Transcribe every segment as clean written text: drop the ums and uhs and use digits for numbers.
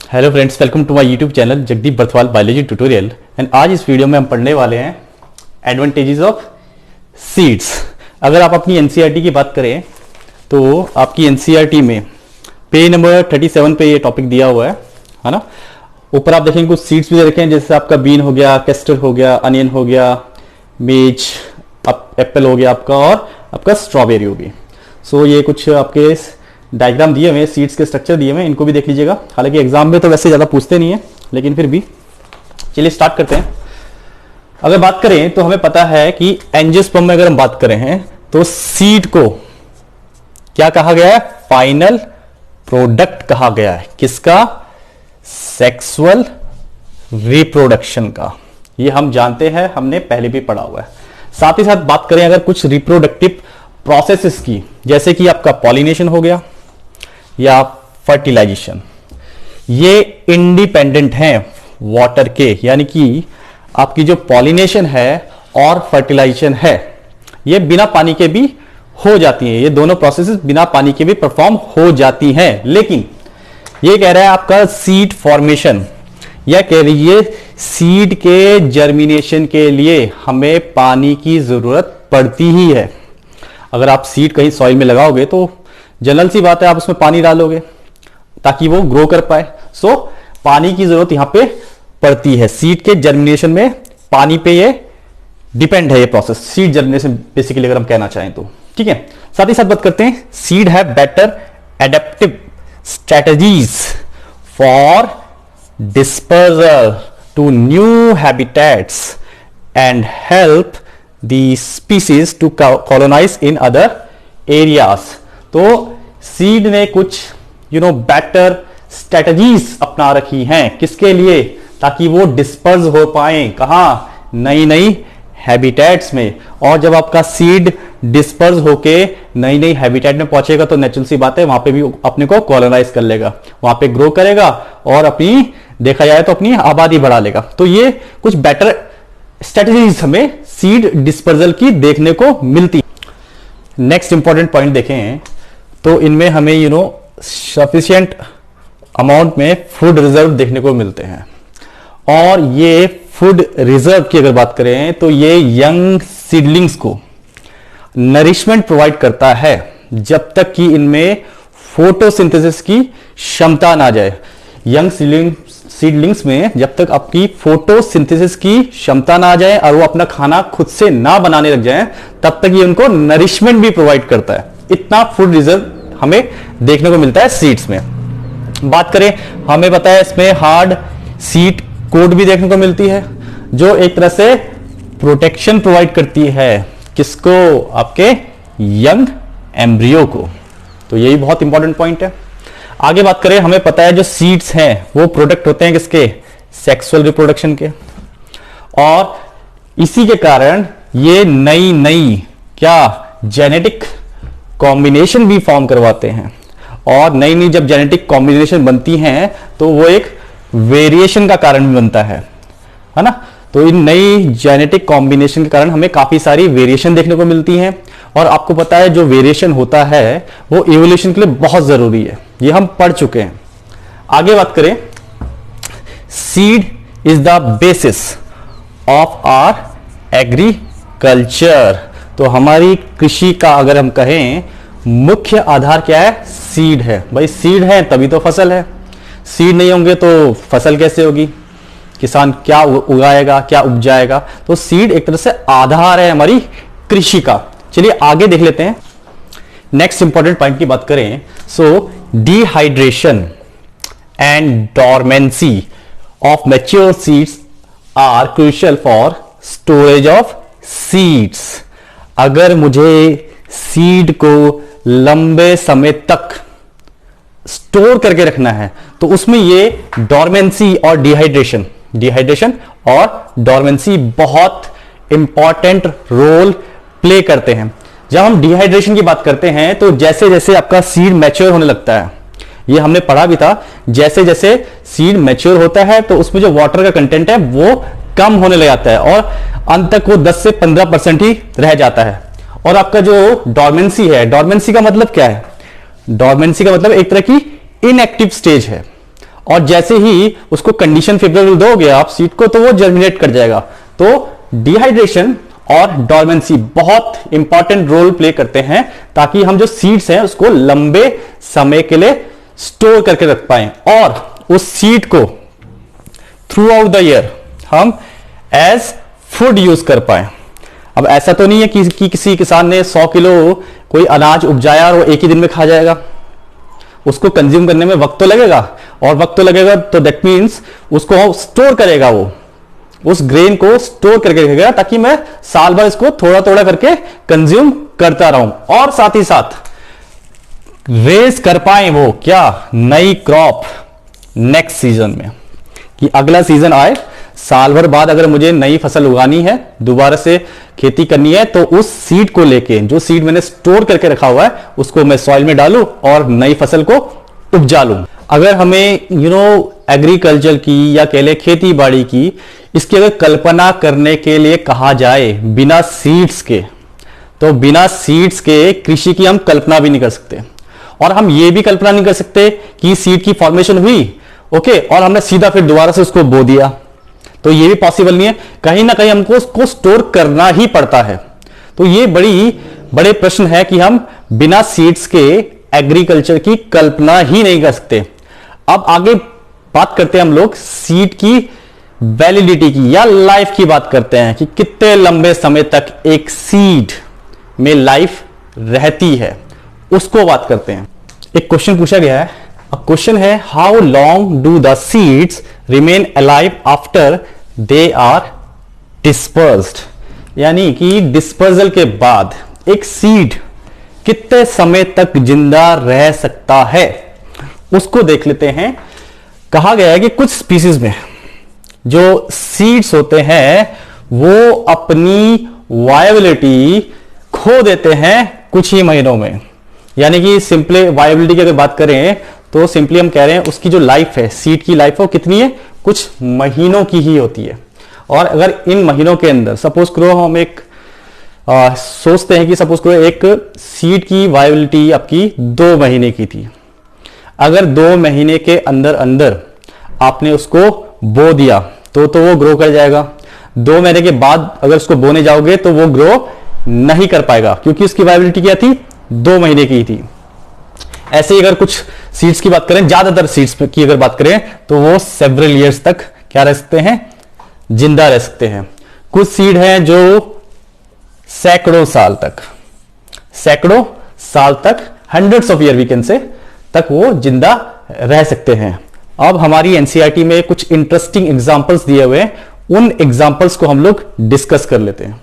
Hello friends, welcome to my YouTube channel Jagdeep Barthwal biology tutorial. And आज इस video में हम पढ़ने वाले हैं एडवांटेजेस ऑफ सीड्स। अगर आप अपनी एनसीईआरटी की बात करें तो आपकी एनसीईआरटी में पेज नंबर 37 पे ये टॉपिक दिया हुआ है ना। ऊपर आप देखेंगे कुछ सीड्स भी दे रखे हैं, जैसे आपका बीन हो गया, कैस्टर हो गया, अनियन हो गया, मेज, एप्पल हो गया आपका, और आपका स्ट्रॉबेरी होगी। सो ये कुछ आपके डायग्राम दिए हुए हैं, सीड्स के स्ट्रक्चर दिए हुए हैं, इनको भी देख लीजिएगा। हालांकि एग्जाम में तो वैसे ज़्यादा पूछते नहीं है, लेकिन फिर भी चलिए स्टार्ट करते हैं। अगर बात करें तो हमें पता है कि एंजियोस्पर्म में अगर हम बात करें हैं तो सीड को क्या कहा गया है? फाइनल प्रोडक्ट कहा गया है। किसका? सेक्सुअल रिप्रोडक्शन का। ये हम जानते हैं, हमने पहले भी पढ़ा हुआ है। साथ ही साथ बात करें अगर कुछ रिप्रोडक्टिव प्रोसेसेस की, जैसे कि आपका पॉलिनेशन हो गया या फर्टिलाइजेशन, ये इंडिपेंडेंट हैं वाटर के, यानी कि आपकी जो पॉलिनेशन है और फर्टिलाइजेशन है ये बिना पानी के भी हो जाती हैं। ये दोनों प्रोसेसेस बिना पानी के भी परफॉर्म हो जाती हैं। लेकिन ये कह रहा है आपका सीड फॉर्मेशन, या कह लीजिए सीड के जर्मिनेशन के लिए हमें पानी की जरूरत पड़ती ही है। अगर आप सीड कहीं सॉइल में लगाओगे तो जनरल सी बात है आप उसमें पानी डालोगे ताकि वो ग्रो कर पाए। सो पानी की जरूरत यहां पे पड़ती है। सीड के जर्मिनेशन में पानी पे ये डिपेंड है, ये प्रोसेस सीड जर्मिनेशन बेसिकली अगर हम कहना चाहें तो। ठीक है, साथ ही साथ बात करते हैं seed have better adaptive strategies for dispersal to new habitats and help the species to colonise in other areas. तो सीड ने कुछ बेटर स्ट्रेटजीज अपना रखी हैं, किसके लिए? ताकि वो डिस्पर्स हो पाए। कहां? नई नई हैबिटेट्स में। और जब आपका सीड डिस्पर्स होके नई नई हैबिटेट में पहुंचेगा तो नेचुरल सी बात है वहां पे भी अपने को कॉलोनाइज कर लेगा, वहां पे ग्रो करेगा और अपनी देखा जाए तो अपनी आबादी बढ़ा लेगा। तो ये कुछ बेटर स्ट्रेटजीज हमें सीड डिस्पर्सल की देखने को मिलती। नेक्स्ट इंपॉर्टेंट पॉइंट देखें तो इनमें हमें सफिशिएंट अमाउंट में फूड रिजर्व देखने को मिलते हैं। और ये फूड रिजर्व की अगर बात करें तो ये यंग सीडलिंग्स को नरिशमेंट प्रोवाइड करता है जब तक कि इनमें फोटोसिंथेसिस की क्षमता ना जाए। यंग सीडलिंग्स में जब तक आपकी फोटोसिंथेसिस की क्षमता ना आ जाए और वो अपना खाना खुद से ना बनाने लग जाए, तब तक ये उनको नरिशमेंट भी प्रोवाइड करता है। इतना फूड रिजर्व हमें देखने को मिलता है सीड्स में। बात करें, हमें पता है इसमें हार्ड सीड कोट भी देखने को मिलती है जो एक तरह से प्रोटेक्शन प्रोवाइड करती है। किसको? आपके यंग एम्ब्रियो को। तो यही बहुत इंपॉर्टेंट पॉइंट है। आगे बात करें, हमें पता है जो सीड्स हैं वो प्रोडक्ट होते हैं किसके? सेक्सुअल रिप्रोडक्शन के। और इसी के कारण ये नई नई क्या जेनेटिक कॉम्बिनेशन भी फॉर्म करवाते हैं। और नई नई जब जेनेटिक कॉम्बिनेशन बनती हैं तो वो एक वेरिएशन का कारण भी बनता है ना। तो इन नई जेनेटिक कॉम्बिनेशन के कारण हमें काफी सारी वेरिएशन देखने को मिलती हैं। और आपको पता है जो वेरिएशन होता है वो इवोल्यूशन के लिए बहुत जरूरी है, ये हम पढ़ चुके हैं। आगे बात करें, seed is the basis of our agriculture. तो हमारी कृषि का अगर हम कहें मुख्य आधार क्या है? सीड है। भाई सीड है तभी तो फसल है, सीड नहीं होंगे तो फसल कैसे होगी? किसान क्या उगाएगा, क्या उपजाएगा? तो सीड एक तरह से आधार है हमारी कृषि का। चलिए आगे देख लेते हैं। नेक्स्ट इंपॉर्टेंट पॉइंट की बात करें, so dehydration and dormancy of mature seeds are crucial for storage of seeds. अगर मुझे सीड को लंबे समय तक स्टोर करके रखना है तो उसमें ये डोरमेंसी और डिहाइड्रेशन और डोरमेंसी बहुत इंपॉर्टेंट रोल प्ले करते हैं। जब हम डिहाइड्रेशन की बात करते हैं तो जैसे जैसे आपका सीड मैच्योर होने लगता है, ये हमने पढ़ा भी था, जैसे जैसे सीड मैच्योर होता है तो उसमें जो वाटर का कंटेंट है वो कम होने लग जाता है और अंत तक वो 10 से 15% ही रह जाता है। और आपका जो डोरमेंसी है, डोरमेंसी का मतलब क्या है? डोरमेंसी का मतलब एक तरह की इनएक्टिव स्टेज है। और जैसे ही उसको कंडीशन फेवरेबल दोगे आप सीड को, तो वो जर्मिनेट कर जाएगा। तो डिहाइड्रेशन और डोरमेंसी बहुत इंपॉर्टेंट रोल प्ले करते हैं, ताकि हम जो सीड्स हैं उसको लंबे समय के लिए स्टोर करके रख पाए और उस सीड को थ्रू आउट द ईयर हम एज फूड यूज कर पाए। अब ऐसा तो नहीं है कि किसी किसान ने 100 किलो कोई अनाज उपजाया और वो एक ही दिन में खा जाएगा। उसको कंज्यूम करने में वक्त तो लगेगा, और वक्त तो लगेगा तो दैट मीन्स उसको स्टोर करेगा, वो उस ग्रेन को स्टोर करके रखेगा, ताकि मैं साल भर इसको थोड़ा थोड़ा करके कंज्यूम करता रहूं, और साथ ही साथ रेज कर पाए वो क्या, नई क्रॉप नेक्स्ट सीजन में, कि अगला सीजन आए, साल भर बाद अगर मुझे नई फसल उगानी है, दोबारा से खेती करनी है, तो उस सीड को लेके, जो सीड मैंने स्टोर करके रखा हुआ है, उसको मैं सॉइल में डालूं और नई फसल को उपजा लूं। अगर हमें एग्रीकल्चर की या कह ले खेती बाड़ी की, इसकी अगर कल्पना करने के लिए कहा जाए बिना सीड्स के, तो बिना सीड्स के कृषि की हम कल्पना भी नहीं कर सकते। और हम ये भी कल्पना नहीं कर सकते कि सीड की फॉर्मेशन हुई, ओके, और हमने सीधा फिर दोबारा से उसको बो दिया, तो ये भी पॉसिबल नहीं है। कहीं ना कहीं हमको उसको स्टोर करना ही पड़ता है। तो ये बड़े प्रश्न है कि हम बिना सीड्स के एग्रीकल्चर की कल्पना ही नहीं कर सकते। अब आगे बात करते हैं हम लोग सीड की वैलिडिटी की या लाइफ की बात करते हैं, कि कितने लंबे समय तक एक सीड में लाइफ रहती है, उसको बात करते हैं। एक क्वेश्चन पूछा गया है, क्वेश्चन है how long do the seeds remain alive after they are dispersed, यानी कि डिस्पर्सल के बाद एक सीड कितने समय तक जिंदा रह सकता है, उसको देख लेते हैं। कहा गया है कि कुछ स्पीसीज में जो सीड्स होते हैं वो अपनी वायबिलिटी खो देते हैं कुछ ही महीनों में। यानी कि सिंपली वायबिलिटी की अगर बात करें तो सिंपली हम कह रहे हैं उसकी जो लाइफ है, सीड की लाइफ है, वो कितनी है, कुछ महीनों की ही होती है। और अगर इन महीनों के अंदर सपोज करो हम एक सोचते हैं कि सपोज करो एक सीड की वायबिलिटी आपकी 2 महीने की थी, अगर 2 महीने के अंदर अंदर आपने उसको बो दिया तो वो ग्रो कर जाएगा। 2 महीने के बाद अगर उसको बोने जाओगे तो वो ग्रो नहीं कर पाएगा, क्योंकि उसकी वायबिलिटी क्या थी, 2 महीने की थी। ऐसे ही अगर कुछ सीड्स की बात करें, ज्यादातर सीड्स की अगर बात करें, तो वो सेवरल ईयर्स तक क्या रह सकते हैं, जिंदा रह सकते हैं। कुछ सीड हैं जो सैकड़ों साल तक hundreds of year we can say तक वो जिंदा रह सकते हैं। अब हमारी एनसीईआरटी में कुछ इंटरेस्टिंग एग्जांपल्स दिए हुए हैं, उन एग्जांपल्स को हम लोग डिस्कस कर लेते हैं।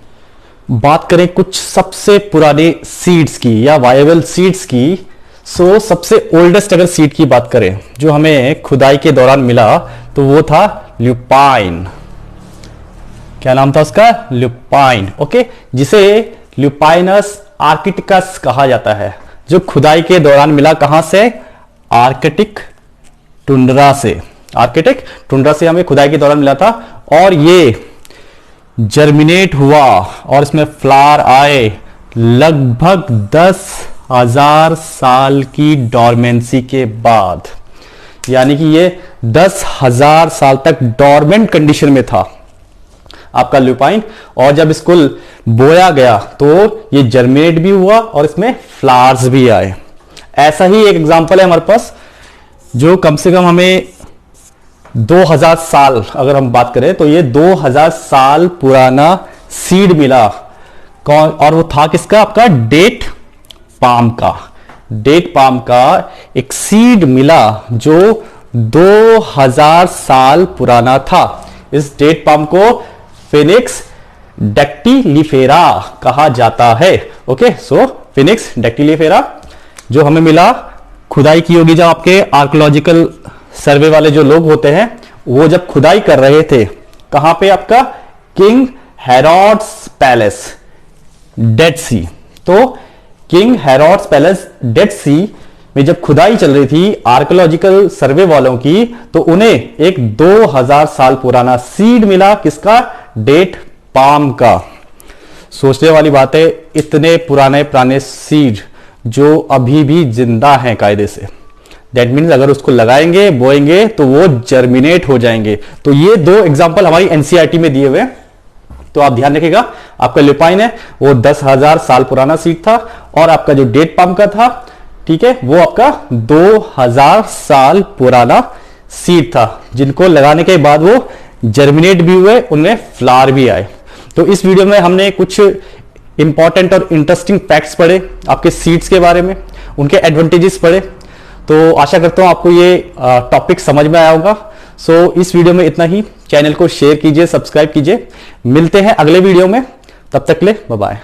बात करें कुछ सबसे पुराने सीड्स की या वायबल सीड्स की, सबसे ओल्डेस्ट अगर सीड की बात करें जो हमें खुदाई के दौरान मिला, तो वो था ल्यूपाइन। क्या नाम था उसका, ल्यूपाइन, ओके, जिसे ल्यूपाइनस आर्कटिकस कहा जाता है, जो खुदाई के दौरान मिला। कहां से, आर्कटिक टुंड्रा से हमें खुदाई के दौरान मिला था, और ये जर्मिनेट हुआ और इसमें फ्लावर आए लगभग 10,000 साल की डॉर्मेंसी के बाद। यानी कि ये 10,000 साल तक डॉर्मेंट कंडीशन में था आपका ल्यूपाइन, और जब इसको बोया गया तो ये जर्मिनेट भी हुआ और इसमें फ्लावर्स भी आए। ऐसा ही एक एग्जांपल है हमारे पास, जो कम से कम हमें 2000 साल अगर हम बात करें, तो ये 2000 साल पुराना सीड मिला। कौन, और वो था किसका, आपका डेट पाम का एक सीड मिला जो 2000 साल पुराना था। इस डेट पाम को फिनिक्स डैक्टिलिफेरा कहा जाता है। ओके, सो फिनिक्स डैक्टिलिफेरा जो हमें मिला, खुदाई की होगी जब आपके आर्कोलॉजिकल सर्वे वाले जो लोग होते हैं, वो जब खुदाई कर रहे थे, कहां पे, आपका किंग हेरोड्स पैलेस डेड सी। तो किंग हेरोड्स पैलेस डेड सी में जब खुदाई चल रही थी आर्कोलॉजिकल सर्वे वालों की, तो उन्हें एक 2000 साल पुराना सीड मिला, किसका, डेट पाम का। सोचने वाली बात है, इतने पुराने सीड जो अभी भी जिंदा हैं कायदे से, दैट मीन्स अगर उसको लगाएंगे बोएंगे तो वो जर्मिनेट हो जाएंगे। तो ये 2 एग्जाम्पल हमारी एनसीईआरटी में दिए हुए, तो आप ध्यान रखिएगा। आपका लुपाइन है वो 10,000 साल पुराना सीड था, और आपका जो डेट पाम का था, ठीक है, वो आपका 2000 साल पुराना सीड था, जिनको लगाने के बाद वो जर्मिनेट भी हुए, उनमें फ्लावर भी आए। तो इस वीडियो में हमने कुछ इंपॉर्टेंट और इंटरेस्टिंग फैक्ट्स पढ़े आपके सीड्स के बारे में, उनके एडवांटेजेस पढ़े। तो आशा करता हूं आपको ये टॉपिक समझ में आया होगा। सो इस वीडियो में इतना ही। चैनल को शेयर कीजिए, सब्सक्राइब कीजिए। मिलते हैं अगले वीडियो में, तब तक के लिए बाय बाय।